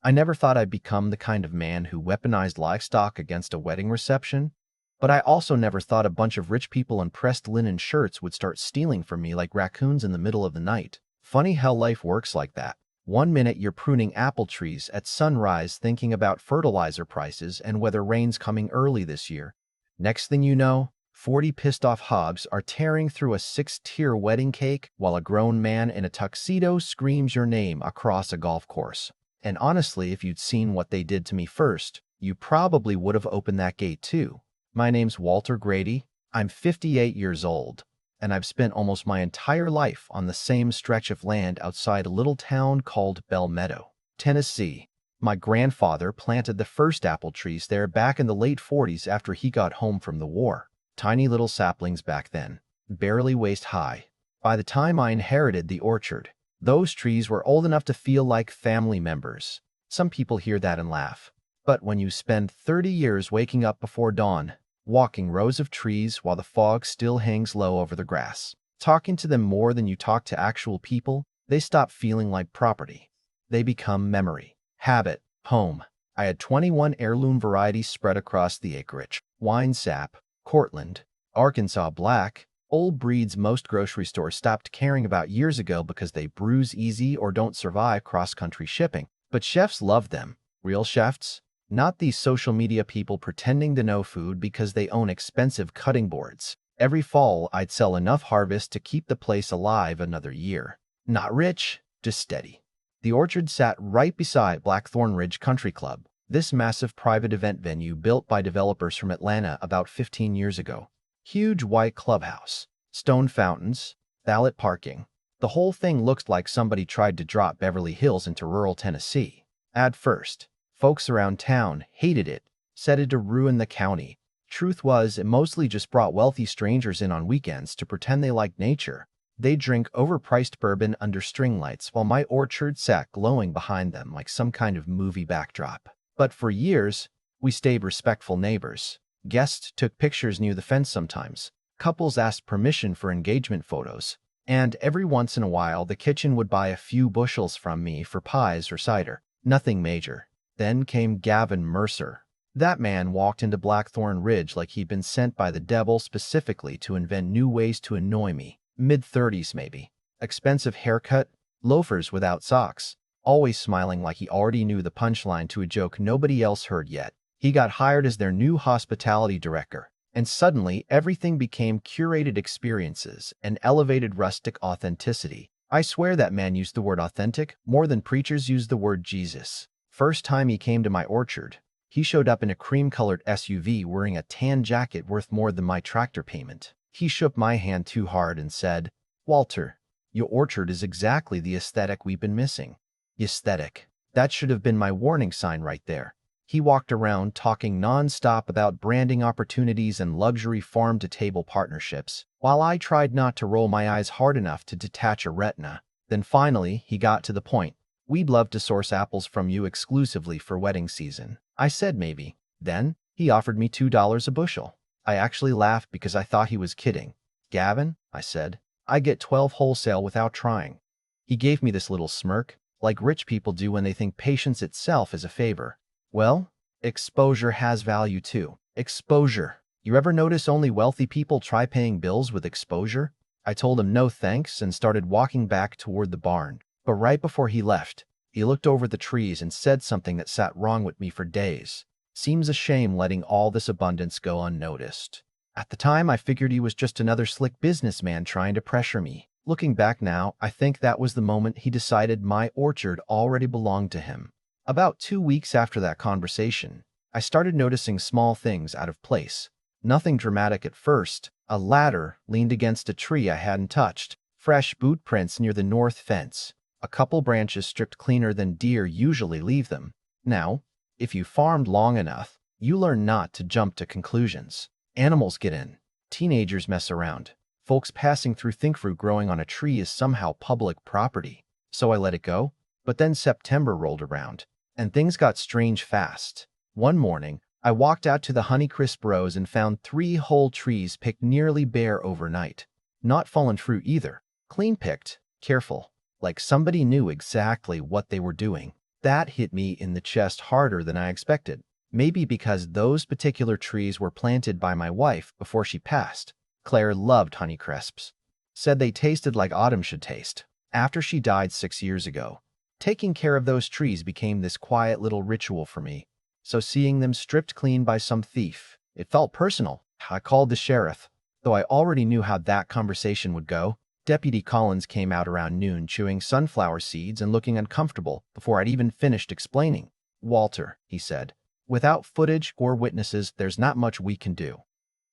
I never thought I'd become the kind of man who weaponized livestock against a wedding reception, but I also never thought a bunch of rich people in pressed linen shirts would start stealing from me like raccoons in the middle of the night. Funny how life works like that. One minute you're pruning apple trees at sunrise thinking about fertilizer prices and whether rain's coming early this year. Next thing you know, 40 pissed-off hogs are tearing through a 6-tier wedding cake while a grown man in a tuxedo screams your name across a golf course. And honestly, if you'd seen what they did to me first, you probably would have opened that gate too. My name's Walter Grady. I'm 58 years old, and I've spent almost my entire life on the same stretch of land outside a little town called Bell Meadow, Tennessee. My grandfather planted the first apple trees there back in the late 40s after he got home from the war. Tiny little saplings back then, barely waist high. By the time I inherited the orchard, those trees were old enough to feel like family members. Some people hear that and laugh. But when you spend 30 years waking up before dawn, walking rows of trees while the fog still hangs low over the grass, talking to them more than you talk to actual people, they stop feeling like property. They become memory, habit, home. I had 21 heirloom varieties spread across the acreage. Wine sap, Cortland, Arkansas Black, old breeds most grocery stores stopped caring about years ago because they bruise easy or don't survive cross-country shipping. But chefs love them. Real chefs, not these social media people pretending to know food because they own expensive cutting boards. Every fall, I'd sell enough harvest to keep the place alive another year. Not rich, just steady. The orchard sat right beside Blackthorn Ridge Country Club, this massive private event venue built by developers from Atlanta about 15 years ago. Huge white clubhouse, stone fountains, valet parking. The whole thing looked like somebody tried to drop Beverly Hills into rural Tennessee. At first, folks around town hated it, said it'd ruin the county. Truth was, it mostly just brought wealthy strangers in on weekends to pretend they liked nature. They'd drink overpriced bourbon under string lights while my orchard sat glowing behind them like some kind of movie backdrop. But for years, we stayed respectful neighbors. Guests took pictures near the fence sometimes. Couples asked permission for engagement photos. And every once in a while, the kitchen would buy a few bushels from me for pies or cider. Nothing major. Then came Gavin Mercer. That man walked into Blackthorn Ridge like he'd been sent by the devil specifically to invent new ways to annoy me. Mid-30s maybe. Expensive haircut, loafers without socks. Always smiling like he already knew the punchline to a joke nobody else heard yet. He got hired as their new hospitality director, and suddenly everything became curated experiences and elevated rustic authenticity. I swear that man used the word authentic more than preachers use the word Jesus. First time he came to my orchard, he showed up in a cream-colored SUV wearing a tan jacket worth more than my tractor payment. He shook my hand too hard and said, "Walter, your orchard is exactly the aesthetic we've been missing." Aesthetic. That should have been my warning sign right there. He walked around talking non-stop about branding opportunities and luxury farm-to-table partnerships, while I tried not to roll my eyes hard enough to detach a retina. Then finally, he got to the point. "We'd love to source apples from you exclusively for wedding season." I said maybe. Then, he offered me $2 a bushel. I actually laughed because I thought he was kidding. "Gavin," I said, "I get 12 wholesale without trying." He gave me this little smirk, like rich people do when they think patience itself is a favor. Well, exposure has value too. Exposure. You ever notice only wealthy people try paying bills with exposure? I told him no thanks and started walking back toward the barn. But right before he left, he looked over the trees and said something that sat wrong with me for days. "Seems a shame letting all this abundance go unnoticed." At the time, I figured he was just another slick businessman trying to pressure me. Looking back now, I think that was the moment he decided my orchard already belonged to him. About 2 weeks after that conversation, I started noticing small things out of place. Nothing dramatic at first. A ladder leaned against a tree I hadn't touched. Fresh boot prints near the north fence. A couple branches stripped cleaner than deer usually leave them. Now, if you farmed long enough, you learn not to jump to conclusions. Animals get in. Teenagers mess around. Folks passing through think fruit growing on a tree is somehow public property. So I let it go. But then September rolled around, and things got strange fast. One morning, I walked out to the Honeycrisp rows and found 3 whole trees picked nearly bare overnight. Not fallen fruit either. Clean picked, careful, like somebody knew exactly what they were doing. That hit me in the chest harder than I expected. Maybe because those particular trees were planted by my wife before she passed. Claire loved Honeycrisps. Said they tasted like autumn should taste. After she died 6 years ago, taking care of those trees became this quiet little ritual for me. So seeing them stripped clean by some thief, it felt personal. I called the sheriff. Though I already knew how that conversation would go, Deputy Collins came out around noon chewing sunflower seeds and looking uncomfortable before I'd even finished explaining. "Walter," he said, "without footage or witnesses, there's not much we can do."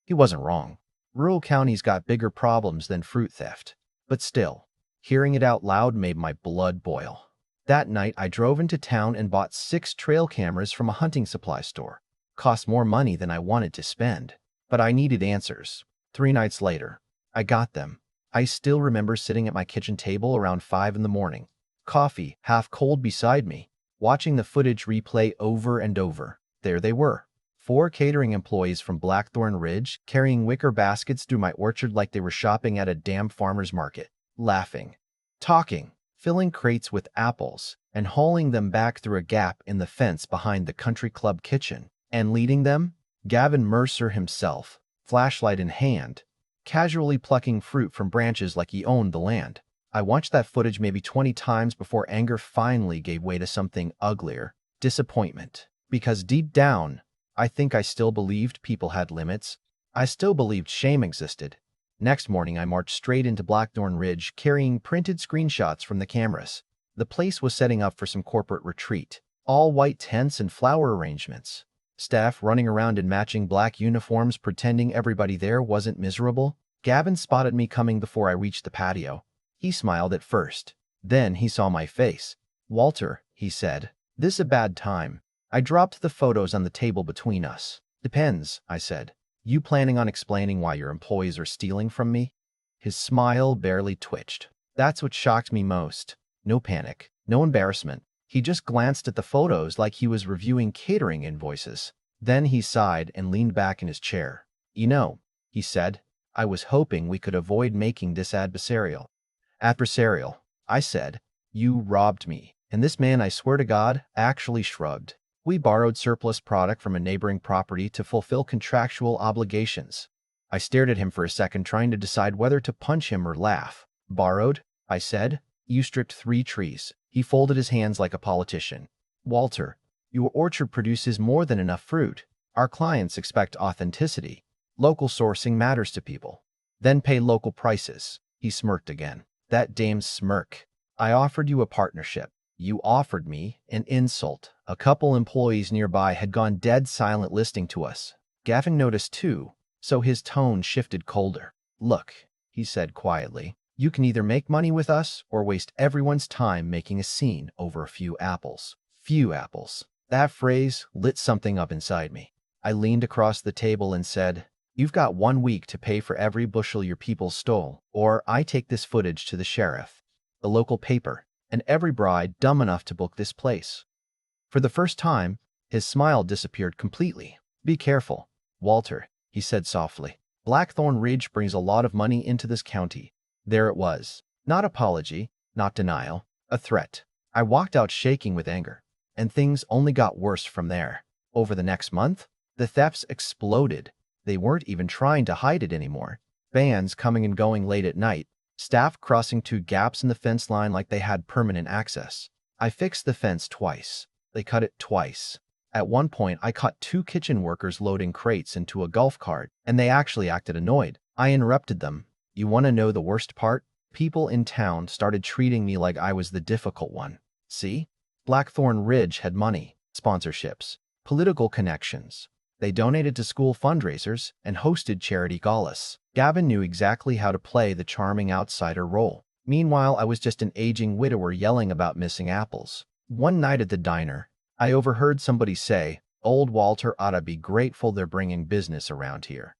He wasn't wrong. Rural counties got bigger problems than fruit theft. But still, hearing it out loud made my blood boil. That night, I drove into town and bought 6 trail cameras from a hunting supply store. Cost more money than I wanted to spend, but I needed answers. 3 nights later, I got them. I still remember sitting at my kitchen table around 5 in the morning, coffee half cold beside me, watching the footage replay over and over. There they were. 4 catering employees from Blackthorn Ridge carrying wicker baskets through my orchard like they were shopping at a damn farmer's market, laughing, talking, filling crates with apples, and hauling them back through a gap in the fence behind the country club kitchen. And leading them, Gavin Mercer himself, flashlight in hand, casually plucking fruit from branches like he owned the land. I watched that footage maybe 20 times before anger finally gave way to something uglier, disappointment. Because deep down, I think I still believed people had limits. I still believed shame existed. Next morning, I marched straight into Blackthorn Ridge carrying printed screenshots from the cameras. The place was setting up for some corporate retreat. All white tents and flower arrangements. Staff running around in matching black uniforms pretending everybody there wasn't miserable. Gavin spotted me coming before I reached the patio. He smiled at first. Then he saw my face. "Walter," he said, "this a bad time." I dropped the photos on the table between us. "Depends," I said. "You planning on explaining why your employees are stealing from me?" His smile barely twitched. That's what shocked me most. No panic, no embarrassment. He just glanced at the photos like he was reviewing catering invoices. Then he sighed and leaned back in his chair. "You know," he said, "I was hoping we could avoid making this adversarial." "Adversarial," I said. "You robbed me." And this man, I swear to God, actually shrugged. "We borrowed surplus product from a neighboring property to fulfill contractual obligations." I stared at him for a second, trying to decide whether to punch him or laugh. "Borrowed?" I said. "You stripped 3 trees. He folded his hands like a politician. "Walter, your orchard produces more than enough fruit. Our clients expect authenticity. Local sourcing matters to people. Then pay local prices." He smirked again. That damn smirk. "I offered you a partnership. You offered me an insult." A couple employees nearby had gone dead silent listening to us. Gavin noticed too, so his tone shifted colder. "Look," he said quietly, "you can either make money with us or waste everyone's time making a scene over a few apples." Few apples. That phrase lit something up inside me. I leaned across the table and said, "You've got 1 week to pay for every bushel your people stole, or I take this footage to the sheriff, the local paper, and every bride dumb enough to book this place." For the first time, his smile disappeared completely. "Be careful, Walter," he said softly. "Blackthorn Ridge brings a lot of money into this county." There it was. Not apology, not denial, a threat. I walked out shaking with anger, and things only got worse from there. Over the next month, the thefts exploded. They weren't even trying to hide it anymore. Vans coming and going late at night, staff crossing 2 gaps in the fence line like they had permanent access. I fixed the fence twice. They cut it twice. At one point, I caught 2 kitchen workers loading crates into a golf cart, and they actually acted annoyed. I interrupted them. You want to know the worst part? People in town started treating me like I was the difficult one. See? Blackthorn Ridge had money, sponsorships, political connections. They donated to school fundraisers and hosted charity galas. Gavin knew exactly how to play the charming outsider role. Meanwhile, I was just an aging widower yelling about missing apples. One night at the diner, I overheard somebody say, "Old Walter oughta be grateful they're bringing business around here."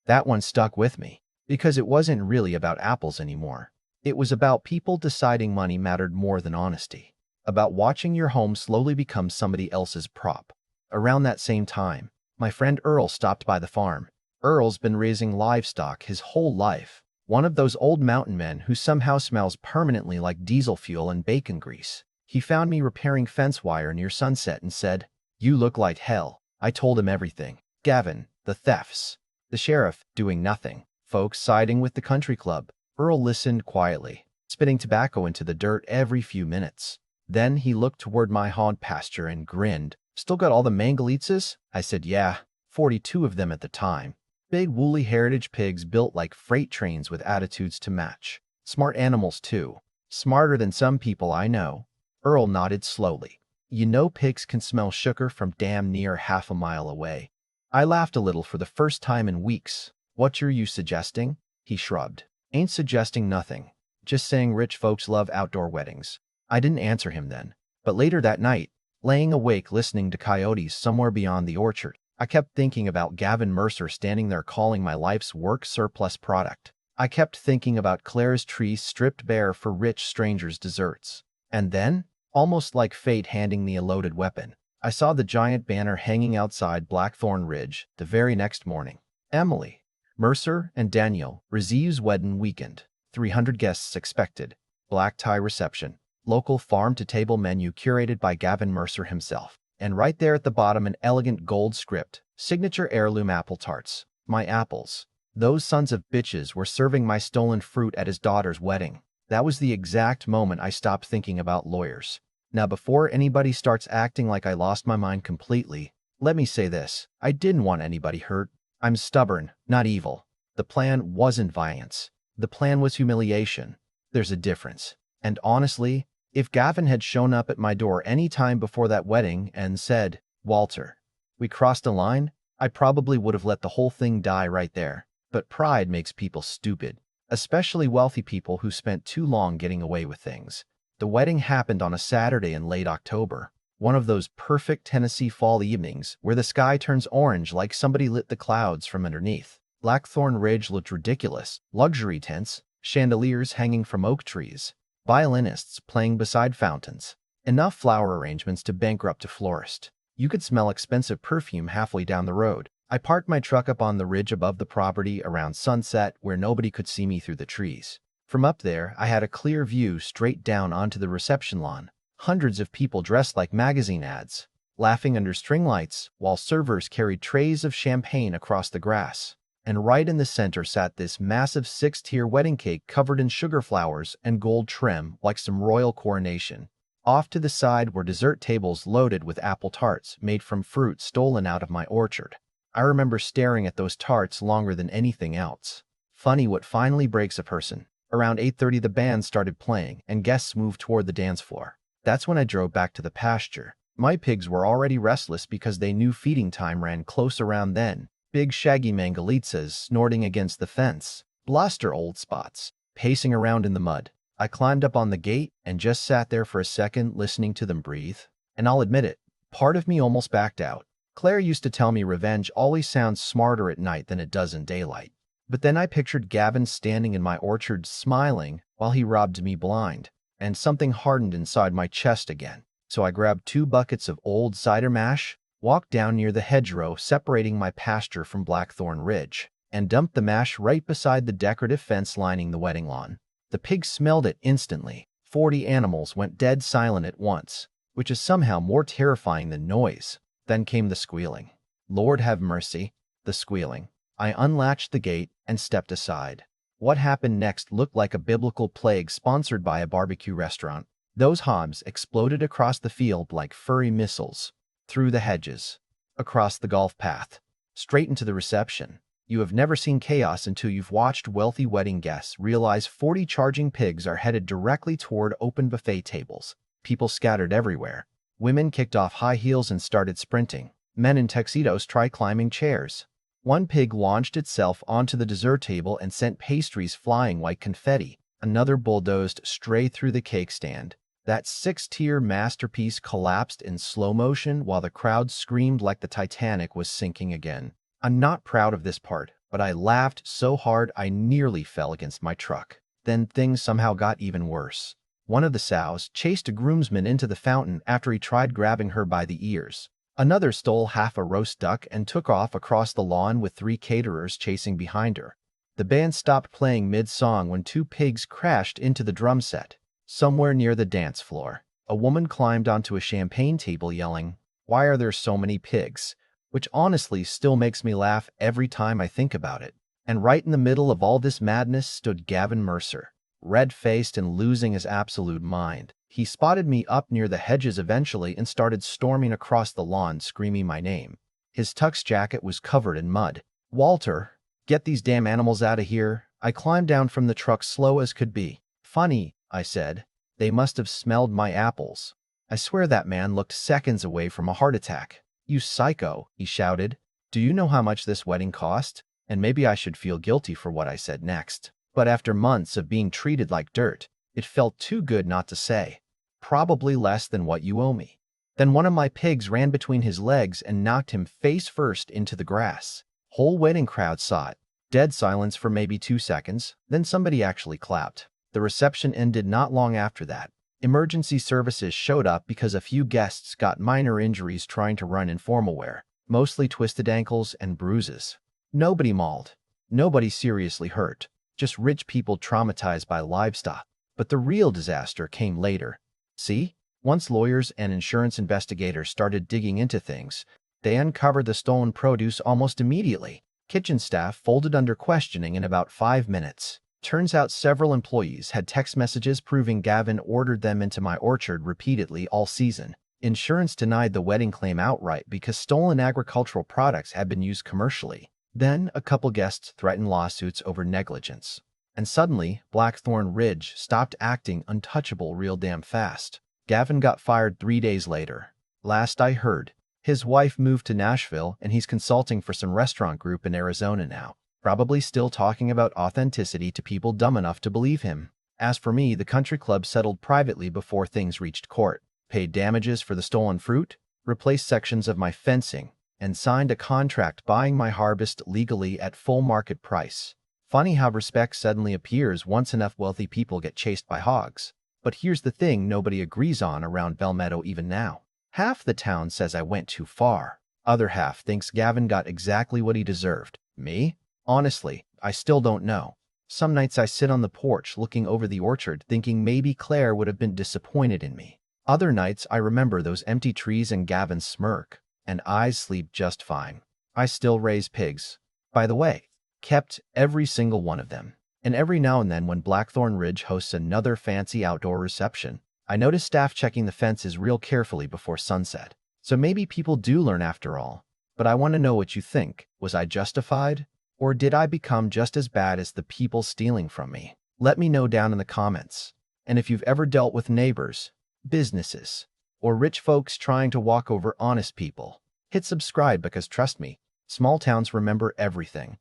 That one stuck with me, because it wasn't really about apples anymore. It was about people deciding money mattered more than honesty, about watching your home slowly become somebody else's prop. Around that same time, my friend Earl stopped by the farm. Earl's been raising livestock his whole life, one of those old mountain men who somehow smells permanently like diesel fuel and bacon grease. He found me repairing fence wire near sunset and said, "You look like hell." I told him everything. Gavin, the thefts, the sheriff doing nothing, folks siding with the country club. Earl listened quietly, spitting tobacco into the dirt every few minutes. Then he looked toward my hog pasture and grinned. "Still got all the Mangalitzes?" I said, "Yeah, 42 of them at the time. Big woolly heritage pigs built like freight trains with attitudes to match. Smart animals too. Smarter than some people I know." Earl nodded slowly. "You know pigs can smell sugar from damn near half a mile away." I laughed a little for the first time in weeks. "What are you suggesting?" He shrugged. "Ain't suggesting nothing. Just saying rich folks love outdoor weddings." I didn't answer him then. But later that night, laying awake listening to coyotes somewhere beyond the orchard, I kept thinking about Gavin Mercer standing there calling my life's work surplus product. I kept thinking about Claire's trees stripped bare for rich strangers' desserts. And then, almost like fate handing me a loaded weapon, I saw the giant banner hanging outside Blackthorn Ridge the very next morning. Emily, Mercer, and Daniel, Rizzi's wedding weekend. 300 guests expected. Black tie reception. Local farm-to-table menu curated by Gavin Mercer himself. And right there at the bottom an elegant gold script, signature heirloom apple tarts. My apples. Those sons of bitches were serving my stolen fruit at his daughter's wedding. That was the exact moment I stopped thinking about lawyers. Now before anybody starts acting like I lost my mind completely, let me say this. I didn't want anybody hurt. I'm stubborn, not evil. The plan wasn't violence. The plan was humiliation. There's a difference. And honestly, if Gavin had shown up at my door any time before that wedding and said, "Walter, we crossed a line," I probably would have let the whole thing die right there. But pride makes people stupid, especially wealthy people who spent too long getting away with things. The wedding happened on a Saturday in late October, one of those perfect Tennessee fall evenings where the sky turns orange like somebody lit the clouds from underneath. Blackthorn Ridge looked ridiculous. Luxury tents, chandeliers hanging from oak trees, violinists playing beside fountains, enough flower arrangements to bankrupt a florist. You could smell expensive perfume halfway down the road. I parked my truck up on the ridge above the property around sunset where nobody could see me through the trees. From up there, I had a clear view straight down onto the reception lawn. Hundreds of people dressed like magazine ads, laughing under string lights while servers carried trays of champagne across the grass. And right in the center sat this massive 6-tier wedding cake covered in sugar flowers and gold trim like some royal coronation. Off to the side were dessert tables loaded with apple tarts made from fruit stolen out of my orchard. I remember staring at those tarts longer than anything else. Funny what finally breaks a person. Around 8:30 the band started playing and guests moved toward the dance floor. That's when I drove back to the pasture. My pigs were already restless because they knew feeding time ran close around then. Big shaggy Mangalitzes snorting against the fence. Bluster old spots, pacing around in the mud. I climbed up on the gate and just sat there for a second listening to them breathe. And I'll admit it, part of me almost backed out. Claire used to tell me revenge always sounds smarter at night than it does in daylight. But then I pictured Gavin standing in my orchard smiling while he robbed me blind, and something hardened inside my chest again. So I grabbed 2 buckets of old cider mash, walked down near the hedgerow separating my pasture from Blackthorn Ridge, and dumped the mash right beside the decorative fence lining the wedding lawn. The pigs smelled it instantly. 40 animals went dead silent at once, which is somehow more terrifying than noise. Then came the squealing. Lord have mercy, the squealing. I unlatched the gate and stepped aside. What happened next looked like a biblical plague sponsored by a barbecue restaurant. Those hogs exploded across the field like furry missiles, through the hedges, across the golf path, straight into the reception. You have never seen chaos until you've watched wealthy wedding guests realize 40 charging pigs are headed directly toward open buffet tables. People scattered everywhere. Women kicked off high heels and started sprinting. Men in tuxedos tried climbing chairs. One pig launched itself onto the dessert table and sent pastries flying like confetti. Another bulldozed straight through the cake stand. That 6-tier masterpiece collapsed in slow motion while the crowd screamed like the Titanic was sinking again. I'm not proud of this part, but I laughed so hard I nearly fell against my truck. Then things somehow got even worse. One of the sows chased a groomsman into the fountain after he tried grabbing her by the ears. Another stole half a roast duck and took off across the lawn with 3 caterers chasing behind her. The band stopped playing mid-song when 2 pigs crashed into the drum set, somewhere near the dance floor. A woman climbed onto a champagne table yelling, "Why are there so many pigs?" Which honestly still makes me laugh every time I think about it. And right in the middle of all this madness stood Gavin Mercer, red-faced and losing his absolute mind. He spotted me up near the hedges eventually and started storming across the lawn screaming my name. His tux jacket was covered in mud. "Walter, get these damn animals out of here." I climbed down from the truck slow as could be. "Funny," I said. "They must have smelled my apples." I swear that man looked seconds away from a heart attack. "You psycho," he shouted. "Do you know how much this wedding cost?" And maybe I should feel guilty for what I said next. But after months of being treated like dirt, it felt too good not to say. "Probably less than what you owe me." Then one of my pigs ran between his legs and knocked him face first into the grass. Whole wedding crowd saw it. Dead silence for maybe 2 seconds, then somebody actually clapped. The reception ended not long after that. Emergency services showed up because a few guests got minor injuries trying to run in formal wear, mostly twisted ankles and bruises. Nobody mauled. Nobody seriously hurt. Just rich people traumatized by livestock. But the real disaster came later. See? Once lawyers and insurance investigators started digging into things, they uncovered the stolen produce almost immediately. Kitchen staff folded under questioning in about 5 minutes. Turns out several employees had text messages proving Gavin ordered them into my orchard repeatedly all season. Insurance denied the wedding claim outright because stolen agricultural products had been used commercially. Then, a couple guests threatened lawsuits over negligence. And suddenly, Blackthorn Ridge stopped acting untouchable real damn fast. Gavin got fired 3 days later. Last I heard, his wife moved to Nashville and he's consulting for some restaurant group in Arizona now. Probably still talking about authenticity to people dumb enough to believe him. As for me, the country club settled privately before things reached court, paid damages for the stolen fruit, replaced sections of my fencing, and signed a contract buying my harvest legally at full market price. Funny how respect suddenly appears once enough wealthy people get chased by hogs. But here's the thing nobody agrees on around Belmeadow even now. Half the town says I went too far. Other half thinks Gavin got exactly what he deserved. Me? Honestly, I still don't know. Some nights I sit on the porch looking over the orchard thinking maybe Claire would have been disappointed in me. Other nights I remember those empty trees and Gavin's smirk, and I sleep just fine. I still raise pigs. By the way, kept every single one of them. And every now and then when Blackthorn Ridge hosts another fancy outdoor reception, I notice staff checking the fences real carefully before sunset. So maybe people do learn after all. But I want to know what you think. Was I justified? Or did I become just as bad as the people stealing from me? Let me know down in the comments. And if you've ever dealt with neighbors, businesses, or rich folks trying to walk over honest people, hit subscribe because trust me, small towns remember everything.